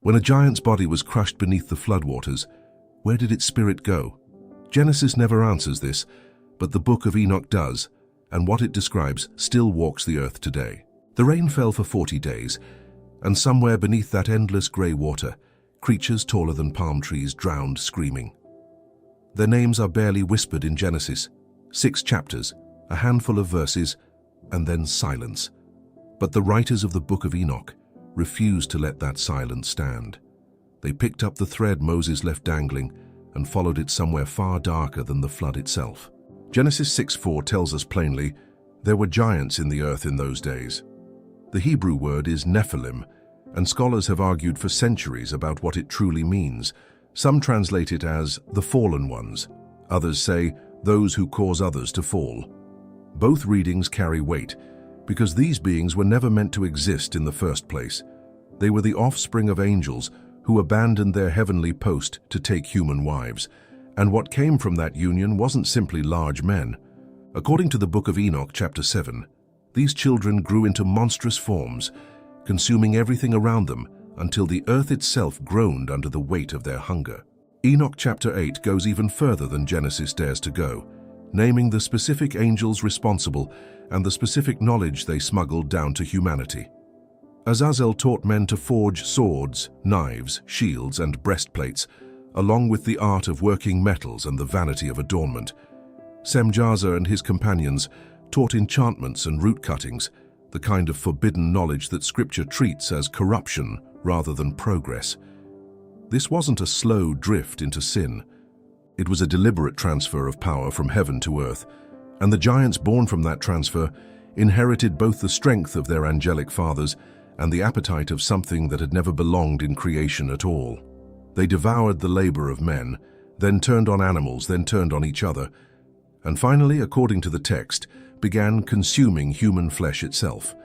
When a giant's body was crushed beneath the floodwaters, where did its spirit go? Genesis never answers this, but the Book of Enoch does, and what it describes still walks the earth today. The rain fell for 40 days, and somewhere beneath that endless grey water, creatures taller than palm trees drowned screaming. Their names are barely whispered in Genesis. 6 chapters, a handful of verses, and then silence. But the writers of the Book of Enoch refused to let that silence stand. They picked up the thread Moses left dangling and followed it somewhere far darker than the flood itself. Genesis 6:4 tells us plainly, there were giants in the earth in those days. The Hebrew word is Nephilim, and scholars have argued for centuries about what it truly means. Some translate it as the fallen ones. Others say those who cause others to fall. Both readings carry weight, because these beings were never meant to exist in the first place. They were the offspring of angels who abandoned their heavenly post to take human wives, and what came from that union wasn't simply large men. According to the Book of Enoch, chapter 7, these children grew into monstrous forms, consuming everything around them until the earth itself groaned under the weight of their hunger. Enoch chapter 8 goes even further than Genesis dares to go, naming the specific angels responsible and the specific knowledge they smuggled down to humanity. Azazel taught men to forge swords, knives, shields, and breastplates, along with the art of working metals and the vanity of adornment. Semjaza and his companions taught enchantments and root cuttings, the kind of forbidden knowledge that Scripture treats as corruption rather than progress. This wasn't a slow drift into sin. It was a deliberate transfer of power from heaven to earth, and the giants born from that transfer inherited both the strength of their angelic fathers and the appetite of something that had never belonged in creation at all. They devoured the labor of men, then turned on animals, then turned on each other, and finally, according to the text, began consuming human flesh itself.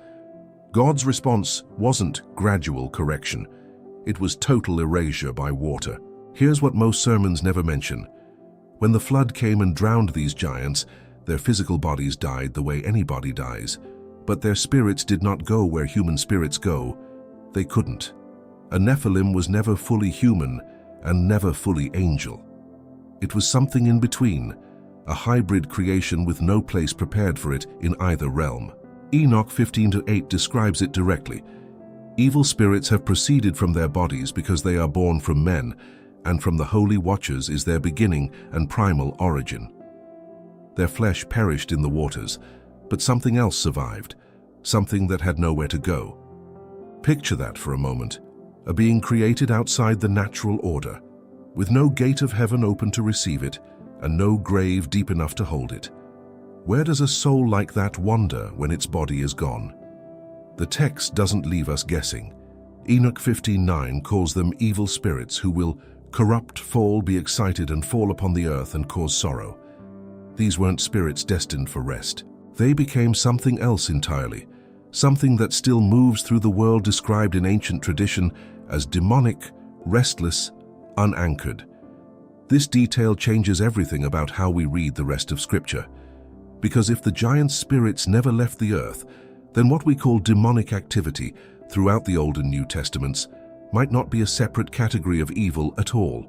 God's response wasn't gradual correction. It was total erasure by water. Here's what most sermons never mention. When the flood came and drowned these giants, their physical bodies died the way anybody dies, but their spirits did not go where human spirits go. They couldn't. A Nephilim was never fully human and never fully angel. It was something in between, a hybrid creation with no place prepared for it in either realm. Enoch 15:8 describes it directly. Evil spirits have proceeded from their bodies because they are born from men, and from the holy watchers is their beginning and primal origin. Their flesh perished in the waters, but something else survived, something that had nowhere to go. Picture that for a moment, a being created outside the natural order, with no gate of heaven open to receive it, and no grave deep enough to hold it. Where does a soul like that wander when its body is gone? The text doesn't leave us guessing. Enoch 15:9 calls them evil spirits who will corrupt, fall, be excited, and fall upon the earth and cause sorrow. These weren't spirits destined for rest. They became something else entirely, something that still moves through the world described in ancient tradition as demonic, restless, unanchored. This detail changes everything about how we read the rest of Scripture. Because if the giant spirits never left the earth, then what we call demonic activity throughout the Old and New Testaments might not be a separate category of evil at all.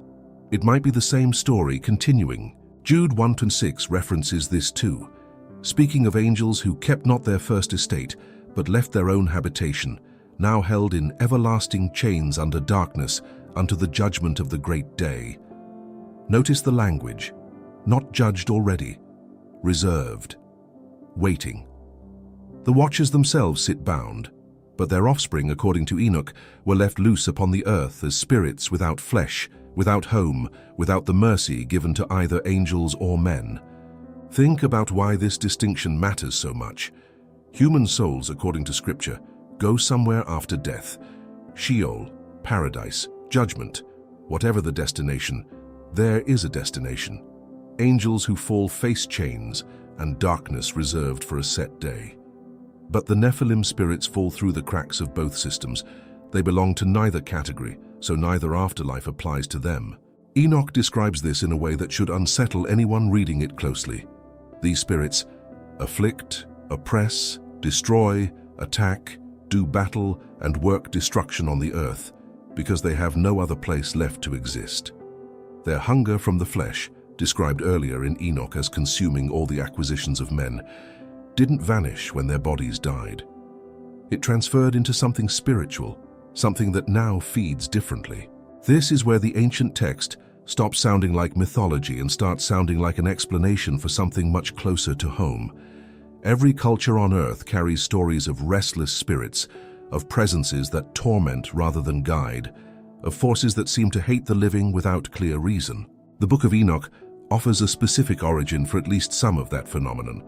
It might be the same story continuing. Jude 1:6 references this too, speaking of angels who kept not their first estate, but left their own habitation, now held in everlasting chains under darkness unto the judgment of the great day. Notice the language, not judged already, reserved, waiting. The watchers themselves sit bound, but their offspring, according to Enoch, were left loose upon the earth as spirits without flesh, without home, without the mercy given to either angels or men. Think about why this distinction matters so much. Human souls, according to Scripture, go somewhere after death. Sheol, paradise, judgment, whatever the destination, there is a destination. Angels who fall face chains and darkness reserved for a set day. But the Nephilim spirits fall through the cracks of both systems. They belong to neither category, so neither afterlife applies to them. Enoch describes this in a way that should unsettle anyone reading it closely. These spirits afflict, oppress, destroy, attack, do battle, and work destruction on the earth. because they have no other place left to exist. Their hunger from the flesh, described earlier in Enoch as consuming all the acquisitions of men, didn't vanish when their bodies died. It transferred into something spiritual, something that now feeds differently. This is where the ancient text stops sounding like mythology and starts sounding like an explanation for something much closer to home. Every culture on earth carries stories of restless spirits, of presences that torment rather than guide, of forces that seem to hate the living without clear reason. The Book of Enoch offers a specific origin for at least some of that phenomenon,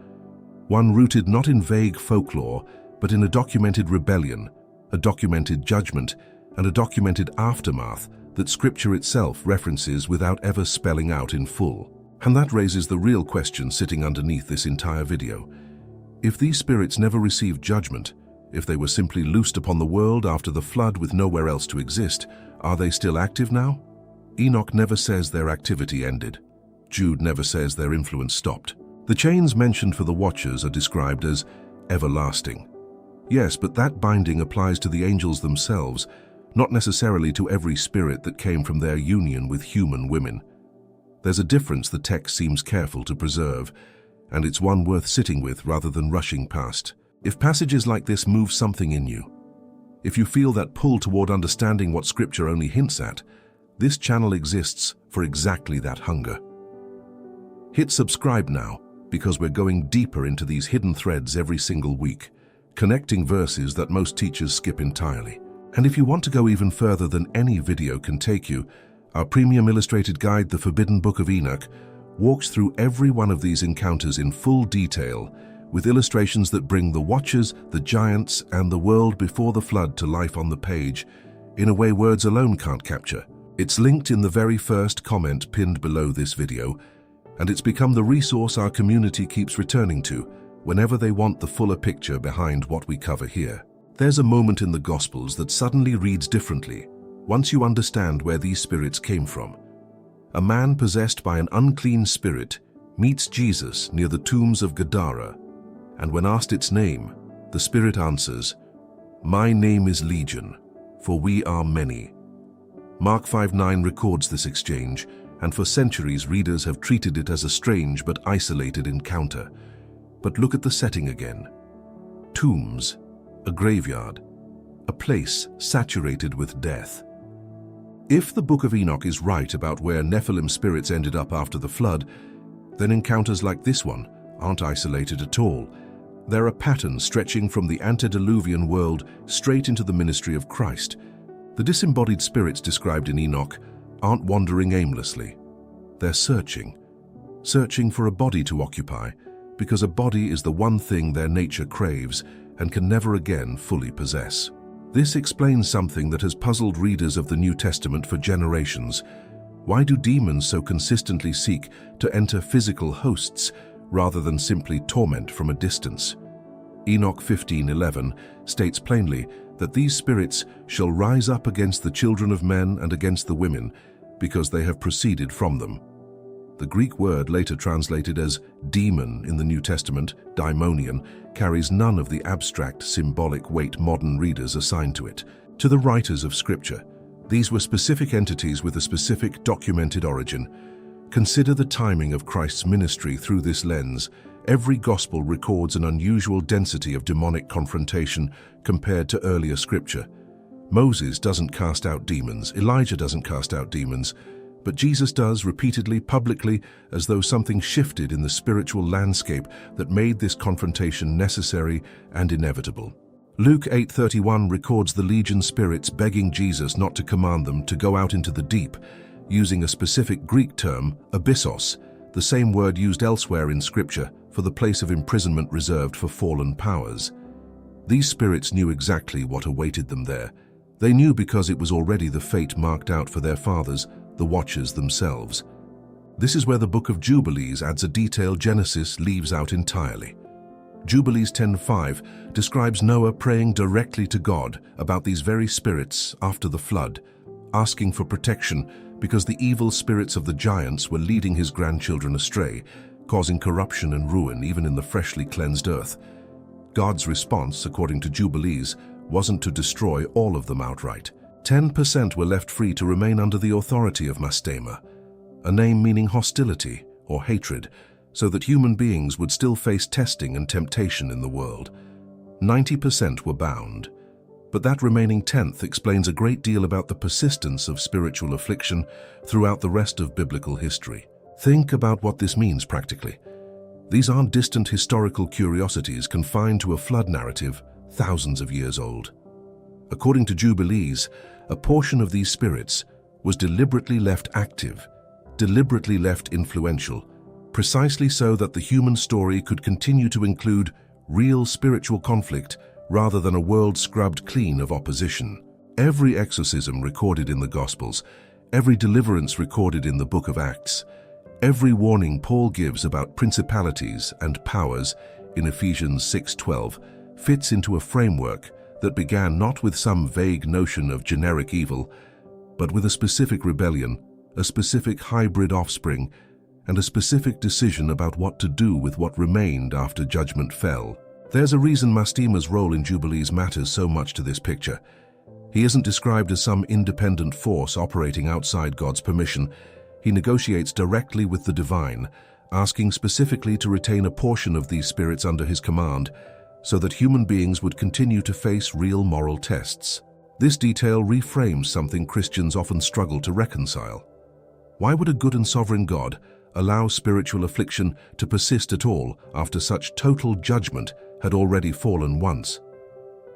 one rooted not in vague folklore, but in a documented rebellion, a documented judgment, and a documented aftermath that Scripture itself references without ever spelling out in full. And that raises the real question sitting underneath this entire video. If these spirits never received judgment, if they were simply loosed upon the world after the flood with nowhere else to exist, are they still active now? Enoch never says their activity ended. Jude never says their influence stopped. The chains mentioned for the Watchers are described as everlasting. Yes, but that binding applies to the angels themselves, not necessarily to every spirit that came from their union with human women. There's a difference the text seems careful to preserve, and it's one worth sitting with rather than rushing past. If passages like this move something in you, if you feel that pull toward understanding what Scripture only hints at, this channel exists for exactly that hunger. Hit subscribe now, because we're going deeper into these hidden threads every single week, connecting verses that most teachers skip entirely. And if you want to go even further than any video can take you, our premium illustrated guide, The Forbidden Book of Enoch, walks through every one of these encounters in full detail, with illustrations that bring the Watchers, the giants, and the world before the flood to life on the page, in a way words alone can't capture. It's linked in the very first comment pinned below this video, and it's become the resource our community keeps returning to whenever they want the fuller picture behind what we cover here. There's a moment in the Gospels that suddenly reads differently once you understand where these spirits came from. A man possessed by an unclean spirit meets Jesus near the tombs of Gadara, and when asked its name, the spirit answers, "My name is Legion, for we are many." Mark 5:9 records this exchange, and for centuries readers have treated it as a strange but isolated encounter. But look at the setting again. Tombs, a graveyard, a place saturated with death. If the Book of Enoch is right about where Nephilim spirits ended up after the flood, then encounters like this one aren't isolated at all. They're a pattern stretching from the antediluvian world straight into the ministry of Christ. The disembodied spirits described in Enoch aren't wandering aimlessly. They're searching for a body to occupy, because a body is the one thing their nature craves and can never again fully possess. This explains something that has puzzled readers of the New Testament for generations. Why do demons so consistently seek to enter physical hosts rather than simply torment from a distance? Enoch 15:11 states plainly that these spirits shall rise up against the children of men and against the women, because they have proceeded from them. The Greek word later translated as demon in the New Testament, daimonion, carries none of the abstract, symbolic weight modern readers assign to it. To the writers of Scripture, these were specific entities with a specific documented origin. Consider the timing of Christ's ministry through this lens. Every gospel records an unusual density of demonic confrontation compared to earlier Scripture. Moses doesn't cast out demons, Elijah doesn't cast out demons, but Jesus does repeatedly, publicly, as though something shifted in the spiritual landscape that made this confrontation necessary and inevitable. Luke 8:31 records the legion spirits begging Jesus not to command them to go out into the deep, using a specific Greek term, abyssos, the same word used elsewhere in Scripture for the place of imprisonment reserved for fallen powers. These spirits knew exactly what awaited them there. They knew because it was already the fate marked out for their fathers, the Watchers themselves. This is where the book of Jubilees adds a detail Genesis leaves out entirely. Jubilees 10:5 describes Noah praying directly to God about these very spirits after the flood, asking for protection because the evil spirits of the giants were leading his grandchildren astray, causing corruption and ruin even in the freshly cleansed earth. God's response, according to Jubilees, wasn't to destroy all of them outright. 10% were left free to remain under the authority of Mastema, a name meaning hostility or hatred, so that human beings would still face testing and temptation in the world. 90% were bound. But that remaining tenth explains a great deal about the persistence of spiritual affliction throughout the rest of biblical history. Think about what this means practically. These aren't distant historical curiosities confined to a flood narrative thousands of years old. According to Jubilees, a portion of these spirits was deliberately left active, deliberately left influential, precisely so that the human story could continue to include real spiritual conflict rather than a world scrubbed clean of opposition. Every exorcism recorded in the Gospels, every deliverance recorded in the Book of Acts, every warning Paul gives about principalities and powers in Ephesians 6:12 fits into a framework that began not with some vague notion of generic evil, but with a specific rebellion, a specific hybrid offspring, and a specific decision about what to do with what remained after judgment fell. There's a reason Mastema's role in Jubilees matters so much to this picture. He isn't described as some independent force operating outside God's permission. He negotiates directly with the divine, asking specifically to retain a portion of these spirits under his command, so that human beings would continue to face real moral tests. This detail reframes something Christians often struggle to reconcile. Why would a good and sovereign God allow spiritual affliction to persist at all after such total judgment had already fallen once?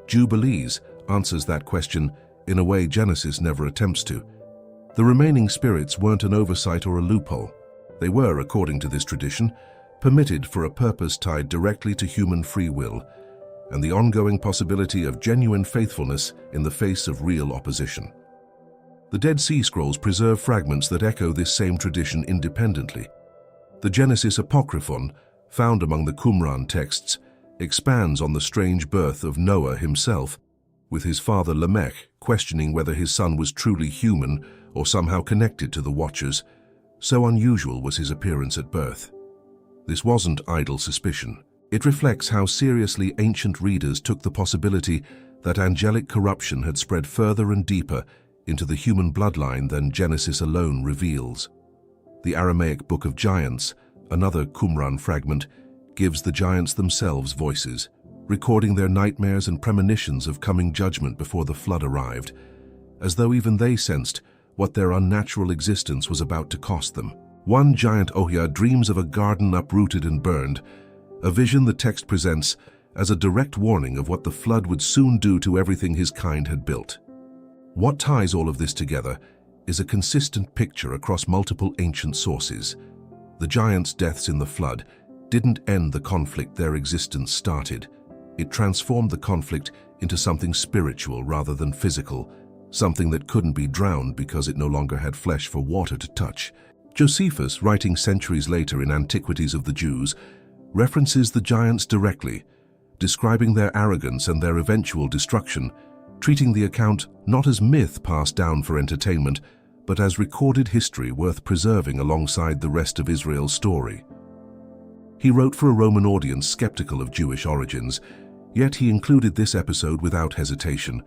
Jubilees answers that question in a way Genesis never attempts to. The remaining spirits weren't an oversight or a loophole. They were, according to this tradition, permitted for a purpose tied directly to human free will and the ongoing possibility of genuine faithfulness in the face of real opposition. The Dead Sea Scrolls preserve fragments that echo this same tradition independently. The Genesis Apocryphon, found among the Qumran texts, expands on the strange birth of Noah himself, with his father Lamech questioning whether his son was truly human or somehow connected to the Watchers. So unusual was his appearance at birth. This wasn't idle suspicion. It reflects how seriously ancient readers took the possibility that angelic corruption had spread further and deeper into the human bloodline than Genesis alone reveals. The Aramaic Book of Giants, another Qumran fragment, gives the giants themselves voices, recording their nightmares and premonitions of coming judgment before the flood arrived, as though even they sensed what their unnatural existence was about to cost them. One giant Ohia dreams of a garden uprooted and burned, a vision the text presents as a direct warning of what the flood would soon do to everything his kind had built. What ties all of this together is a consistent picture across multiple ancient sources. The giants' deaths in the flood didn't end the conflict their existence started. It transformed the conflict into something spiritual rather than physical, something that couldn't be drowned because it no longer had flesh for water to touch. Josephus, writing centuries later in Antiquities of the Jews, references the giants directly, describing their arrogance and their eventual destruction, treating the account not as myth passed down for entertainment, but as recorded history worth preserving alongside the rest of Israel's story. He wrote for a Roman audience skeptical of Jewish origins, yet he included this episode without hesitation,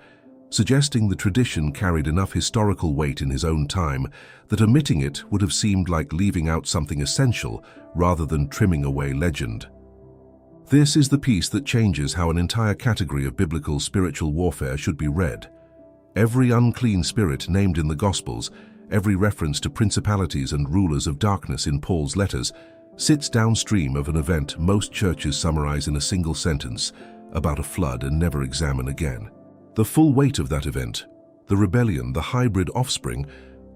suggesting the tradition carried enough historical weight in his own time that omitting it would have seemed like leaving out something essential rather than trimming away legend. This is the piece that changes how an entire category of biblical spiritual warfare should be read. Every unclean spirit named in the Gospels, every reference to principalities and rulers of darkness in Paul's letters, sits downstream of an event most churches summarize in a single sentence about a flood and never examine again. The full weight of that event, the rebellion, the hybrid offspring,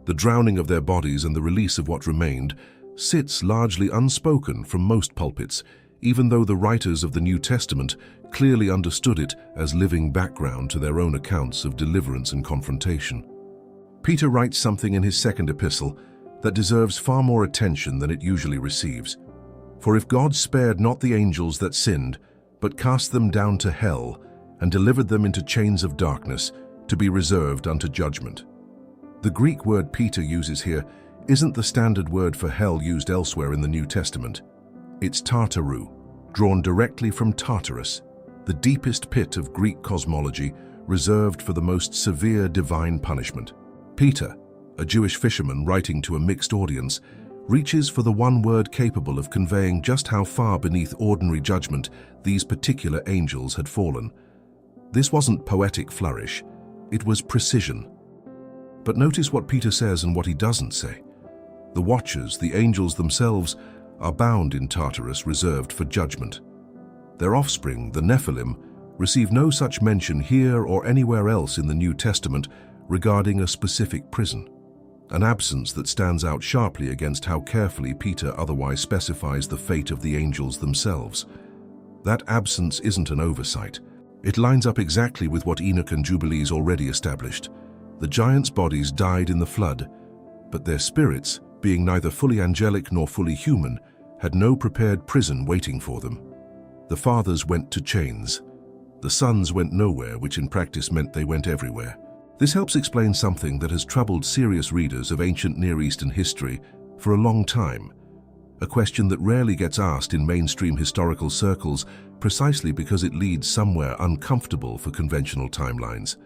the drowning of their bodies and the release of what remained, sits largely unspoken from most pulpits, even though the writers of the New Testament clearly understood it as living background to their own accounts of deliverance and confrontation. Peter writes something in his second epistle that deserves far more attention than it usually receives. For if God spared not the angels that sinned, but cast them down to hell, and delivered them into chains of darkness, to be reserved unto judgment. The Greek word Peter uses here isn't the standard word for hell used elsewhere in the New Testament. It's Tartaru, drawn directly from Tartarus, the deepest pit of Greek cosmology, reserved for the most severe divine punishment. Peter, a Jewish fisherman writing to a mixed audience, reaches for the one word capable of conveying just how far beneath ordinary judgment these particular angels had fallen. This wasn't poetic flourish, it was precision. But notice what Peter says and what he doesn't say. The Watchers, the angels themselves, are bound in Tartarus, reserved for judgment. Their offspring, the Nephilim, receive no such mention here or anywhere else in the New Testament regarding a specific prison, an absence that stands out sharply against how carefully Peter otherwise specifies the fate of the angels themselves. That absence isn't an oversight. It lines up exactly with what Enoch and Jubilees already established. The giants' bodies died in the flood, but their spirits, being neither fully angelic nor fully human, had no prepared prison waiting for them. The fathers went to chains. The sons went nowhere, which in practice meant they went everywhere. This helps explain something that has troubled serious readers of ancient Near Eastern history for a long time, a question that rarely gets asked in mainstream historical circles precisely because it leads somewhere uncomfortable for conventional timelines.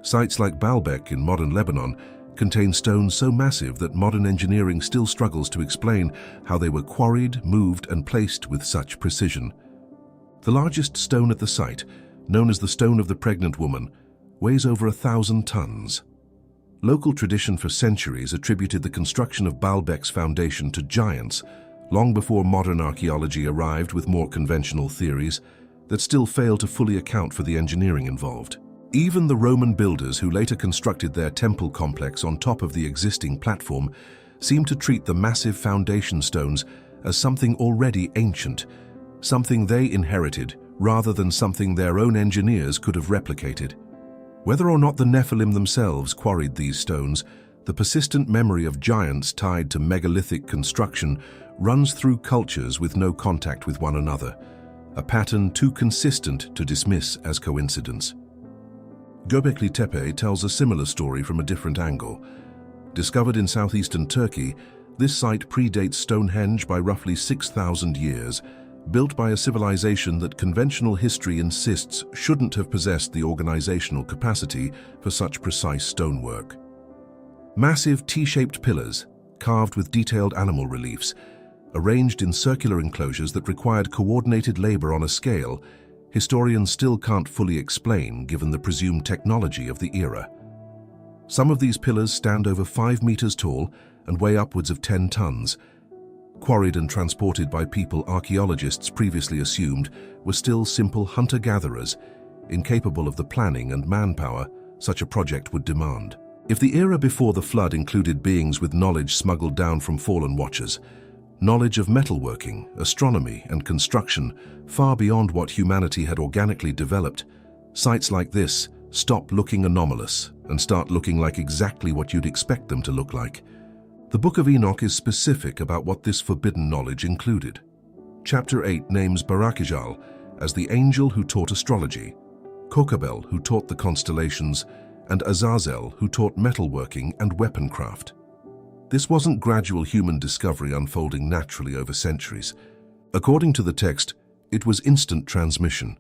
Sites like Baalbek in modern Lebanon contain stones so massive that modern engineering still struggles to explain how they were quarried, moved, and placed with such precision. The largest stone at the site, known as the Stone of the Pregnant Woman, weighs over 1,000 tons. Local tradition for centuries attributed the construction of Baalbek's foundation to giants, long before modern archaeology arrived with more conventional theories that still fail to fully account for the engineering involved. Even the Roman builders who later constructed their temple complex on top of the existing platform seem to treat the massive foundation stones as something already ancient, something they inherited rather than something their own engineers could have replicated. Whether or not the Nephilim themselves quarried these stones, the persistent memory of giants tied to megalithic construction runs through cultures with no contact with one another, a pattern too consistent to dismiss as coincidence. Göbekli Tepe tells a similar story from a different angle. Discovered in southeastern Turkey, this site predates Stonehenge by roughly 6,000 years, built by a civilization that conventional history insists shouldn't have possessed the organizational capacity for such precise stonework. Massive T-shaped pillars, carved with detailed animal reliefs, arranged in circular enclosures that required coordinated labor on a scale historians still can't fully explain given the presumed technology of the era. Some of these pillars stand over 5 meters tall and weigh upwards of 10 tons. Quarried and transported by people archaeologists previously assumed were still simple hunter-gatherers, incapable of the planning and manpower such a project would demand. If the era before the flood included beings with knowledge smuggled down from fallen watchers, knowledge of metalworking, astronomy, and construction far beyond what humanity had organically developed, sites like this stop looking anomalous and start looking like exactly what you'd expect them to look like. The Book of Enoch is specific about what this forbidden knowledge included. Chapter 8 names Barakijal as the angel who taught astrology, Kokabel who taught the constellations, and Azazel who taught metalworking and weaponcraft. This wasn't gradual human discovery unfolding naturally over centuries. According to the text, it was instant transmission.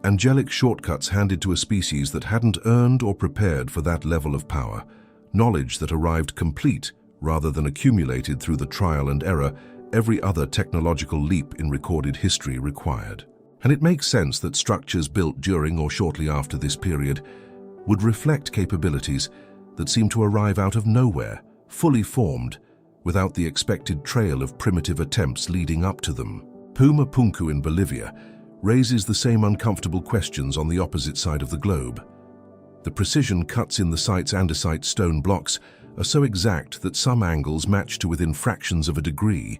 Angelic shortcuts handed to a species that hadn't earned or prepared for that level of power, knowledge that arrived complete rather than accumulated through the trial and error every other technological leap in recorded history required. And it makes sense that structures built during or shortly after this period would reflect capabilities that seem to arrive out of nowhere, fully formed, without the expected trail of primitive attempts leading up to them. Puma Punku in Bolivia raises the same uncomfortable questions on the opposite side of the globe. The precision cuts in the site's andesite stone blocks are so exact that some angles match to within fractions of a degree,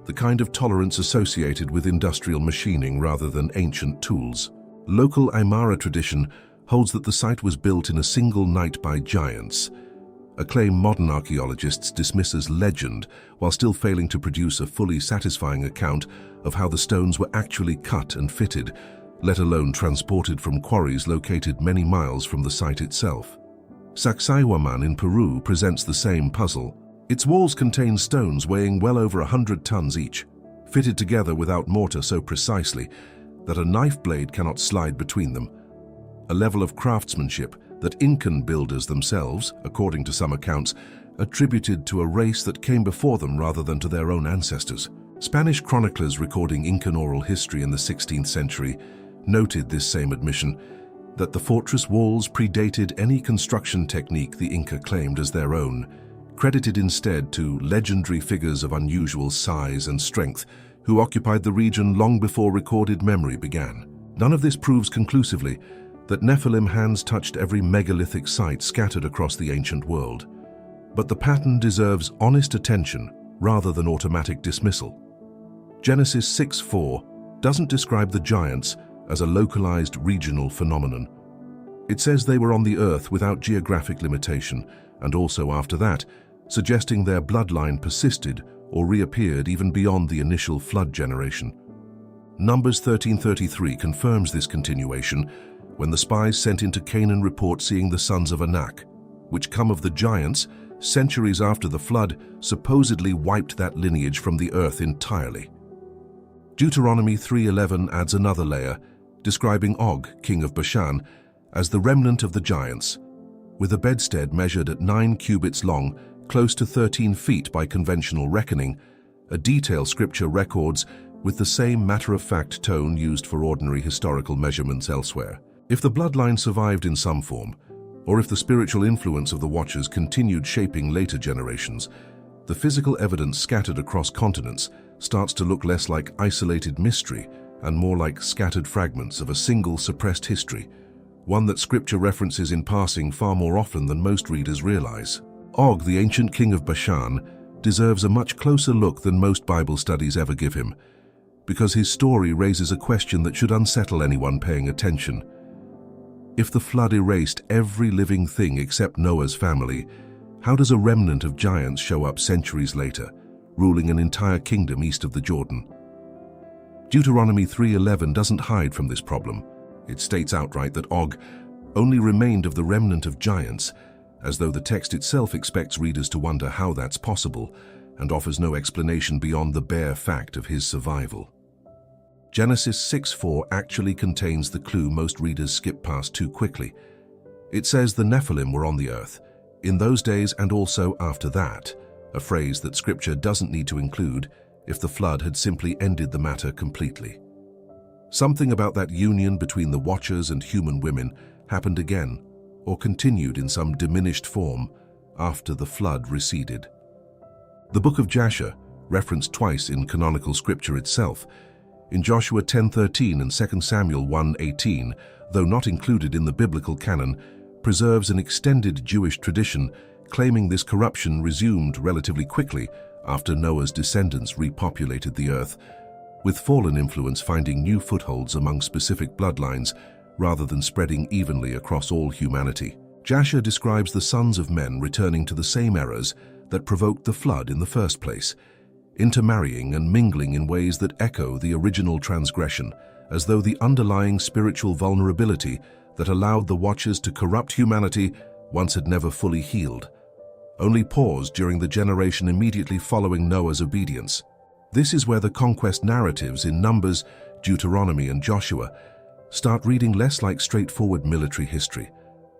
the kind of tolerance associated with industrial machining rather than ancient tools. Local Aymara tradition holds that the site was built in a single night by giants, a claim modern archaeologists dismiss as legend while still failing to produce a fully satisfying account of how the stones were actually cut and fitted, let alone transported from quarries located many miles from the site itself. Sacsayhuaman in Peru presents the same puzzle. Its walls contain stones weighing well over 100 tons each, fitted together without mortar so precisely that a knife blade cannot slide between them. a level of craftsmanship that Incan builders themselves, according to some accounts, attributed to a race that came before them rather than to their own ancestors. Spanish chroniclers recording Incan oral history in the 16th century noted this same admission, that the fortress walls predated any construction technique the Inca claimed as their own, credited instead to legendary figures of unusual size and strength who occupied the region long before recorded memory began. None of this proves conclusively that Nephilim hands touched every megalithic site scattered across the ancient world. But the pattern deserves honest attention rather than automatic dismissal. Genesis 6:4 doesn't describe the giants as a localized regional phenomenon. It says they were on the earth without geographic limitation, and also after that, suggesting their bloodline persisted or reappeared even beyond the initial flood generation. Numbers 13:33 confirms this continuation when the spies sent into Canaan report seeing the sons of Anak, which come of the giants, centuries after the flood supposedly wiped that lineage from the earth entirely. Deuteronomy 3:11 adds another layer, describing Og, king of Bashan, as the remnant of the giants, with a bedstead measured at 9 cubits long, close to 13 feet by conventional reckoning, a detail scripture records with the same matter-of-fact tone used for ordinary historical measurements elsewhere. If the bloodline survived in some form, or if the spiritual influence of the Watchers continued shaping later generations, the physical evidence scattered across continents starts to look less like isolated mystery and more like scattered fragments of a single suppressed history, one that scripture references in passing far more often than most readers realize. Og, the ancient king of Bashan, deserves a much closer look than most Bible studies ever give him, because his story raises a question that should unsettle anyone paying attention. If the flood erased every living thing except Noah's family, how does a remnant of giants show up centuries later, ruling an entire kingdom east of the Jordan? Deuteronomy 3:11 doesn't hide from this problem. It states outright that Og only remained of the remnant of giants, as though the text itself expects readers to wonder how that's possible, and offers no explanation beyond the bare fact of his survival. Genesis 6:4 actually contains the clue most readers skip past too quickly. It says the Nephilim were on the earth, in those days and also after that, a phrase that scripture doesn't need to include if the flood had simply ended the matter completely. Something about that union between the Watchers and human women happened again, or continued in some diminished form, after the flood receded. The book of Jasher, referenced twice in canonical scripture itself, in Joshua 10:13 and 2 Samuel 1:18, though not included in the biblical canon, preserves an extended Jewish tradition claiming this corruption resumed relatively quickly after Noah's descendants repopulated the earth, with fallen influence finding new footholds among specific bloodlines rather than spreading evenly across all humanity. Jasher describes the sons of men returning to the same errors that provoked the flood in the first place, intermarrying and mingling in ways that echo the original transgression, as though the underlying spiritual vulnerability that allowed the Watchers to corrupt humanity once had never fully healed, only paused during the generation immediately following Noah's obedience. This is where the conquest narratives in Numbers, Deuteronomy, and Joshua start reading less like straightforward military history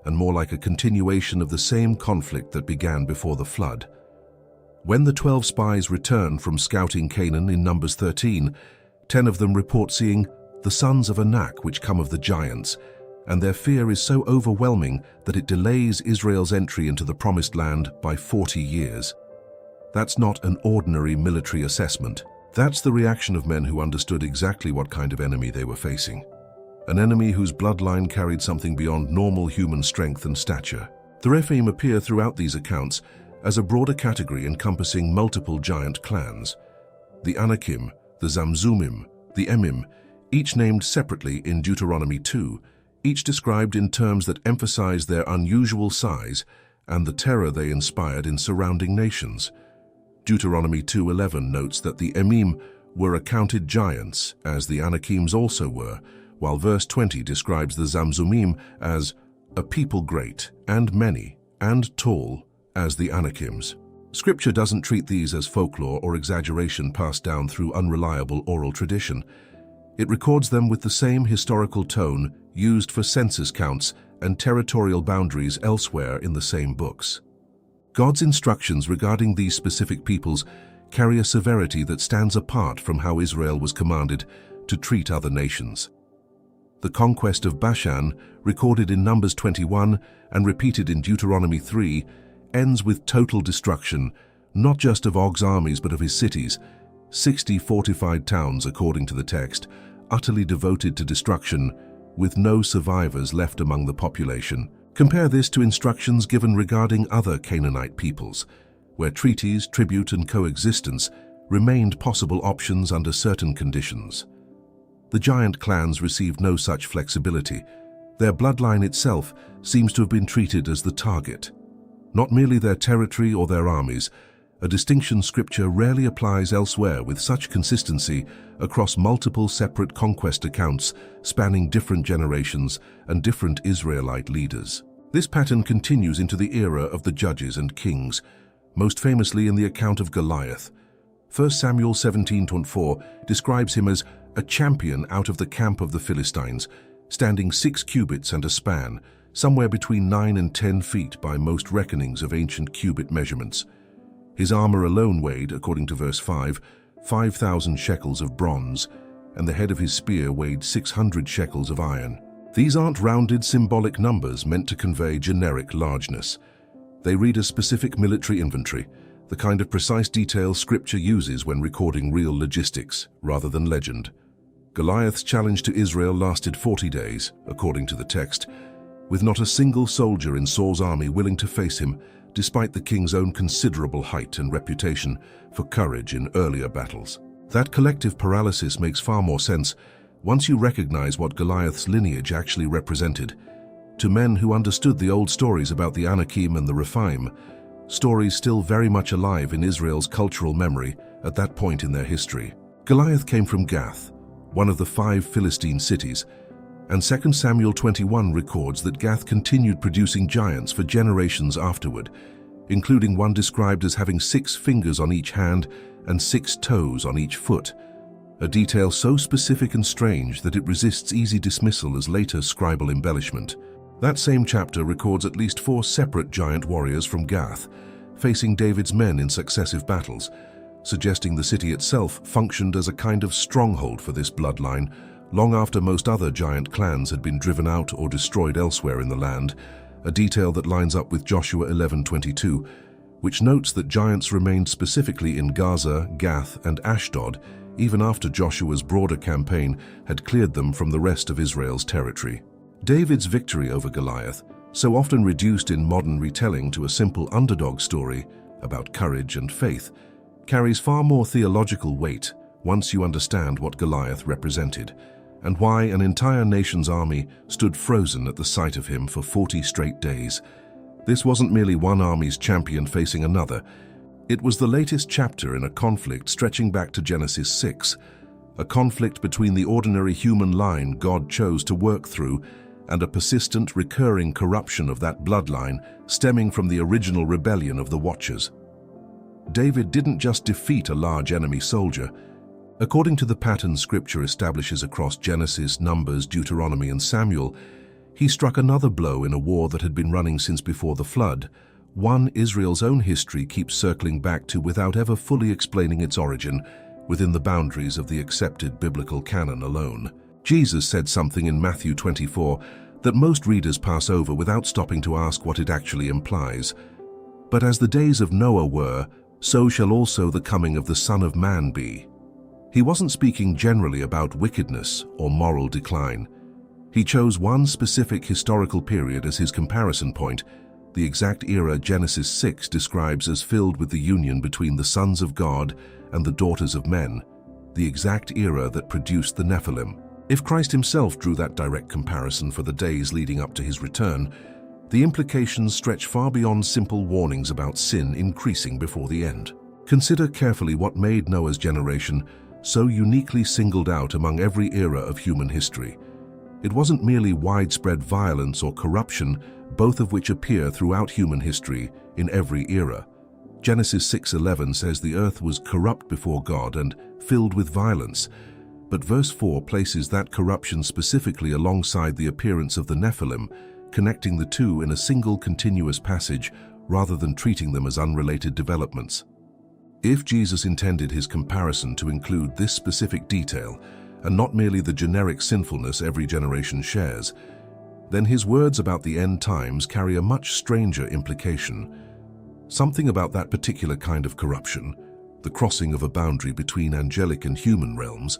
and more like a continuation of the same conflict that began before the flood. When the 12 spies return from scouting Canaan in Numbers 13, 10 of them report seeing the sons of Anak, which come of the giants, and their fear is so overwhelming that it delays Israel's entry into the Promised Land by 40 years. That's not an ordinary military assessment. That's the reaction of men who understood exactly what kind of enemy they were facing. An enemy whose bloodline carried something beyond normal human strength and stature. The Rephaim appear throughout these accounts as a broader category encompassing multiple giant clans. The Anakim, the Zamzumim, the Emim, each named separately in Deuteronomy 2, each described in terms that emphasize their unusual size and the terror they inspired in surrounding nations. Deuteronomy 2:11 notes that the Emim were accounted giants, as the Anakims also were, while verse 20 describes the Zamzumim as a people great and many and tall as the Anakims. Scripture doesn't treat these as folklore or exaggeration passed down through unreliable oral tradition. It records them with the same historical tone used for census counts and territorial boundaries elsewhere in the same books. God's instructions regarding these specific peoples carry a severity that stands apart from how Israel was commanded to treat other nations. The conquest of Bashan, recorded in Numbers 21 and repeated in Deuteronomy 3, ends with total destruction, not just of Og's armies but of his cities, 60 fortified towns according to the text, utterly devoted to destruction, with no survivors left among the population. Compare this to instructions given regarding other Canaanite peoples, where treaties, tribute, and coexistence remained possible options under certain conditions. The giant clans received no such flexibility. Their bloodline itself seems to have been treated as the target. Not merely their territory or their armies, a distinction Scripture rarely applies elsewhere with such consistency across multiple separate conquest accounts spanning different generations and different Israelite leaders. This pattern continues into the era of the judges and kings, most famously in the account of Goliath. 1 Samuel 17:4 describes him as a champion out of the camp of the Philistines, standing 6 cubits and a span, somewhere between 9 and 10 feet by most reckonings of ancient cubit measurements. His armor alone weighed, according to verse 5, 5,000 shekels of bronze, and the head of his spear weighed 600 shekels of iron. These aren't rounded symbolic numbers meant to convey generic largeness. They read as specific military inventory, the kind of precise detail Scripture uses when recording real logistics, rather than legend. Goliath's challenge to Israel lasted 40 days, according to the text, with not a single soldier in Saul's army willing to face him, despite the king's own considerable height and reputation for courage in earlier battles. That collective paralysis makes far more sense once you recognize what Goliath's lineage actually represented. To men who understood the old stories about the Anakim and the Rephaim, stories still very much alive in Israel's cultural memory at that point in their history. Goliath came from Gath, one of the 5 Philistine cities, and 2 Samuel 21 records that Gath continued producing giants for generations afterward, including one described as having 6 fingers on each hand and 6 toes on each foot, a detail so specific and strange that it resists easy dismissal as later scribal embellishment. That same chapter records at least 4 separate giant warriors from Gath, facing David's men in successive battles, suggesting the city itself functioned as a kind of stronghold for this bloodline, long after most other giant clans had been driven out or destroyed elsewhere in the land, a detail that lines up with Joshua 11:22, which notes that giants remained specifically in Gaza, Gath, and Ashdod, even after Joshua's broader campaign had cleared them from the rest of Israel's territory. David's victory over Goliath, so often reduced in modern retelling to a simple underdog story about courage and faith, carries far more theological weight once you understand what Goliath represented, and why an entire nation's army stood frozen at the sight of him for 40 straight days. This wasn't merely one army's champion facing another. It was the latest chapter in a conflict stretching back to Genesis 6, a conflict between the ordinary human line God chose to work through and a persistent, recurring corruption of that bloodline stemming from the original rebellion of the Watchers. David didn't just defeat a large enemy soldier. According to the pattern Scripture establishes across Genesis, Numbers, Deuteronomy, and Samuel, he struck another blow in a war that had been running since before the flood, one Israel's own history keeps circling back to without ever fully explaining its origin within the boundaries of the accepted biblical canon alone. Jesus said something in Matthew 24 that most readers pass over without stopping to ask what it actually implies. But as the days of Noah were, so shall also the coming of the Son of Man be. He wasn't speaking generally about wickedness or moral decline. He chose one specific historical period as his comparison point, the exact era Genesis 6 describes as filled with the union between the sons of God and the daughters of men, the exact era that produced the Nephilim. If Christ himself drew that direct comparison for the days leading up to his return, the implications stretch far beyond simple warnings about sin increasing before the end. Consider carefully what made Noah's generation so uniquely singled out among every era of human history. It wasn't merely widespread violence or corruption, both of which appear throughout human history in every era. Genesis 6:11 says the earth was corrupt before God and filled with violence. But verse 4 places that corruption specifically alongside the appearance of the Nephilim, connecting the two in a single continuous passage rather than treating them as unrelated developments. If Jesus intended his comparison to include this specific detail, and not merely the generic sinfulness every generation shares, then his words about the end times carry a much stranger implication. Something about that particular kind of corruption, the crossing of a boundary between angelic and human realms,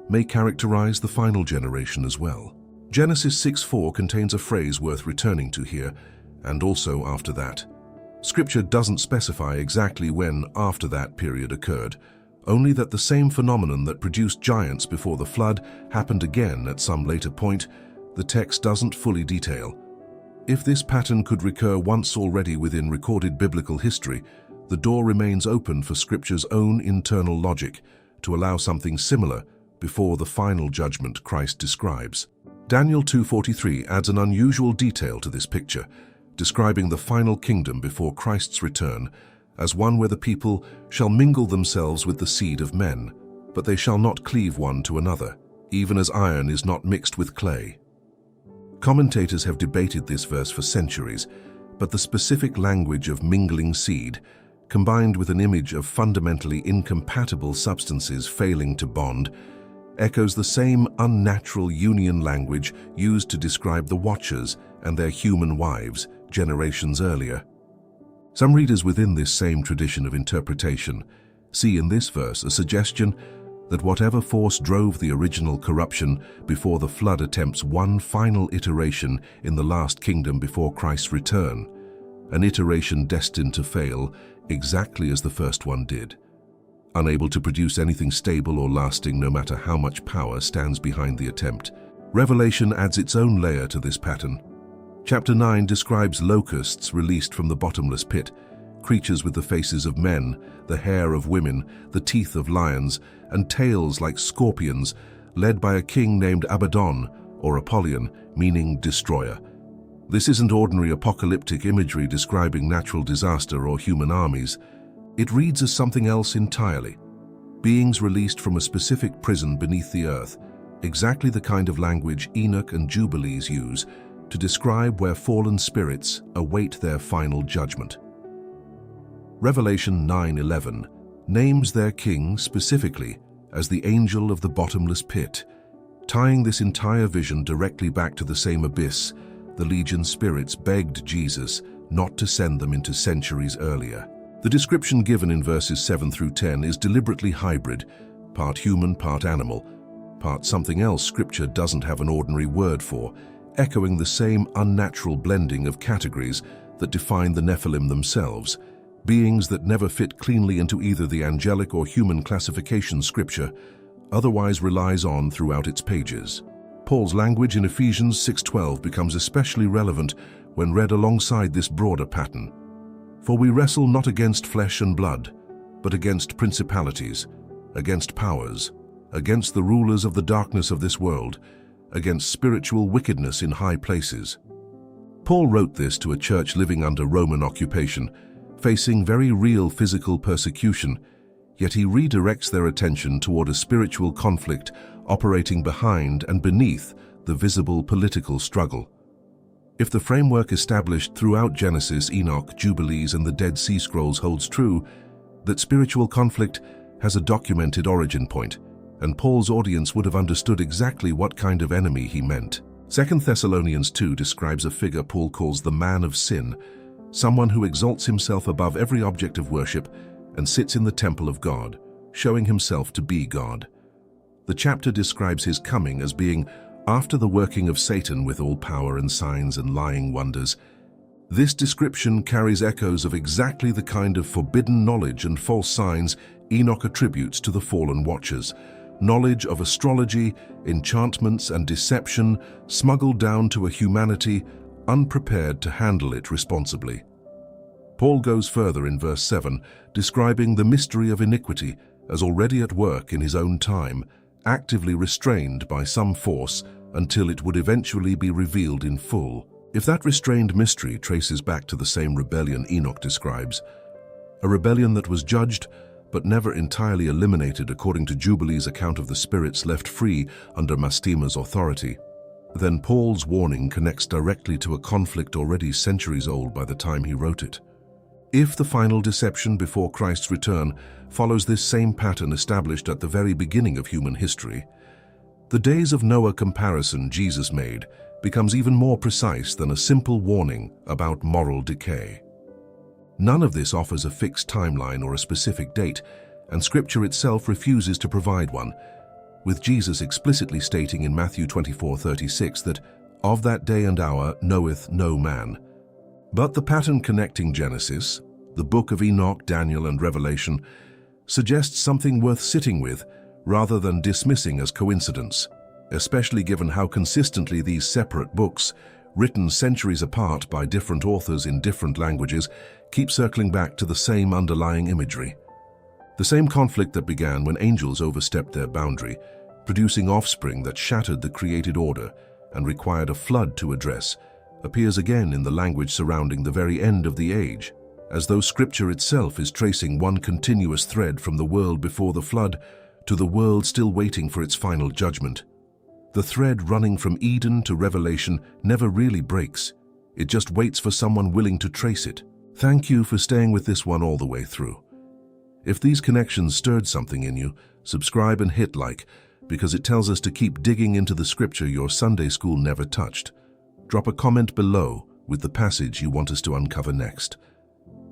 may characterize the final generation as well. Genesis 6:4 contains a phrase worth returning to here, and also after that. Scripture doesn't specify exactly when after that period occurred, only that the same phenomenon that produced giants before the flood happened again at some later point. The text doesn't fully detail. If this pattern could recur once already within recorded biblical history, the door remains open for Scripture's own internal logic to allow something similar before the final judgment Christ describes. Daniel 2:43 adds an unusual detail to this picture, describing the final kingdom before Christ's return as one where the people shall mingle themselves with the seed of men, but they shall not cleave one to another, even as iron is not mixed with clay. Commentators have debated this verse for centuries, but the specific language of mingling seed, combined with an image of fundamentally incompatible substances failing to bond, echoes the same unnatural union language used to describe the Watchers and their human wives generations earlier. Some readers within this same tradition of interpretation see in this verse a suggestion that whatever force drove the original corruption before the flood attempts one final iteration in the last kingdom before Christ's return, an iteration destined to fail exactly as the first one did, unable to produce anything stable or lasting no matter how much power stands behind the attempt. Revelation adds its own layer to this pattern. Chapter 9 describes locusts released from the bottomless pit, creatures with the faces of men, the hair of women, the teeth of lions, and tails like scorpions, led by a king named Abaddon, or Apollyon, meaning destroyer. This isn't ordinary apocalyptic imagery describing natural disaster or human armies. It reads as something else entirely. Beings released from a specific prison beneath the earth, exactly the kind of language Enoch and Jubilees use to describe where fallen spirits await their final judgment. Revelation 9:11 names their king specifically as the angel of the bottomless pit, tying this entire vision directly back to the same abyss the legion spirits begged Jesus not to send them into centuries earlier. The description given in verses 7 through 10 is deliberately hybrid, part human, part animal, part something else Scripture doesn't have an ordinary word for, echoing the same unnatural blending of categories that define the Nephilim themselves, beings that never fit cleanly into either the angelic or human classification Scripture otherwise relies on throughout its pages. Paul's language in Ephesians 6:12 becomes especially relevant when read alongside this broader pattern. For we wrestle not against flesh and blood, but against principalities, against powers, against the rulers of the darkness of this world, against spiritual wickedness in high places. Paul wrote this to a church living under Roman occupation, facing very real physical persecution, yet he redirects their attention toward a spiritual conflict operating behind and beneath the visible political struggle. If the framework established throughout Genesis, Enoch, Jubilees, and the Dead Sea Scrolls holds true, that spiritual conflict has a documented origin point, and Paul's audience would have understood exactly what kind of enemy he meant. 2 Thessalonians 2 describes a figure Paul calls the man of sin, someone who exalts himself above every object of worship and sits in the temple of God, showing himself to be God. The chapter describes his coming as being after the working of Satan with all power and signs and lying wonders. This description carries echoes of exactly the kind of forbidden knowledge and false signs Enoch attributes to the fallen Watchers, knowledge of astrology, enchantments, and deception smuggled down to a humanity unprepared to handle it responsibly. Paul goes further in verse 7, describing the mystery of iniquity as already at work in his own time, actively restrained by some force until it would eventually be revealed in full. If that restrained mystery traces back to the same rebellion Enoch describes, a rebellion that was judged but never entirely eliminated according to Jubilees' account of the spirits left free under Mastema's authority. Then Paul's warning connects directly to a conflict already centuries old by the time he wrote it. If the final deception before Christ's return follows this same pattern established at the very beginning of human history, the days of Noah comparison Jesus made becomes even more precise than a simple warning about moral decay. None of this offers a fixed timeline or a specific date, and Scripture itself refuses to provide one, with Jesus explicitly stating in Matthew 24:36 that, "Of that day and hour knoweth no man." But the pattern connecting Genesis, the Book of Enoch, Daniel, and Revelation suggests something worth sitting with rather than dismissing as coincidence, especially given how consistently these separate books, written centuries apart by different authors in different languages, keep circling back to the same underlying imagery. The same conflict that began when angels overstepped their boundary, producing offspring that shattered the created order and required a flood to address, appears again in the language surrounding the very end of the age, as though Scripture itself is tracing one continuous thread from the world before the flood to the world still waiting for its final judgment. The thread running from Eden to Revelation never really breaks. It just waits for someone willing to trace it. Thank you for staying with this one all the way through. If these connections stirred something in you, subscribe and hit like, because it tells us to keep digging into the Scripture your Sunday school never touched. Drop a comment below with the passage you want us to uncover next.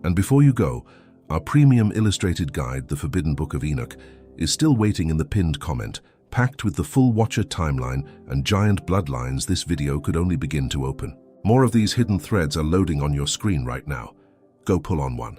And before you go, our premium illustrated guide, The Forbidden Book of Enoch, is still waiting in the pinned comment, packed with the full Watcher timeline and giant bloodlines this video could only begin to open. More of these hidden threads are loading on your screen right now. Go pull on one.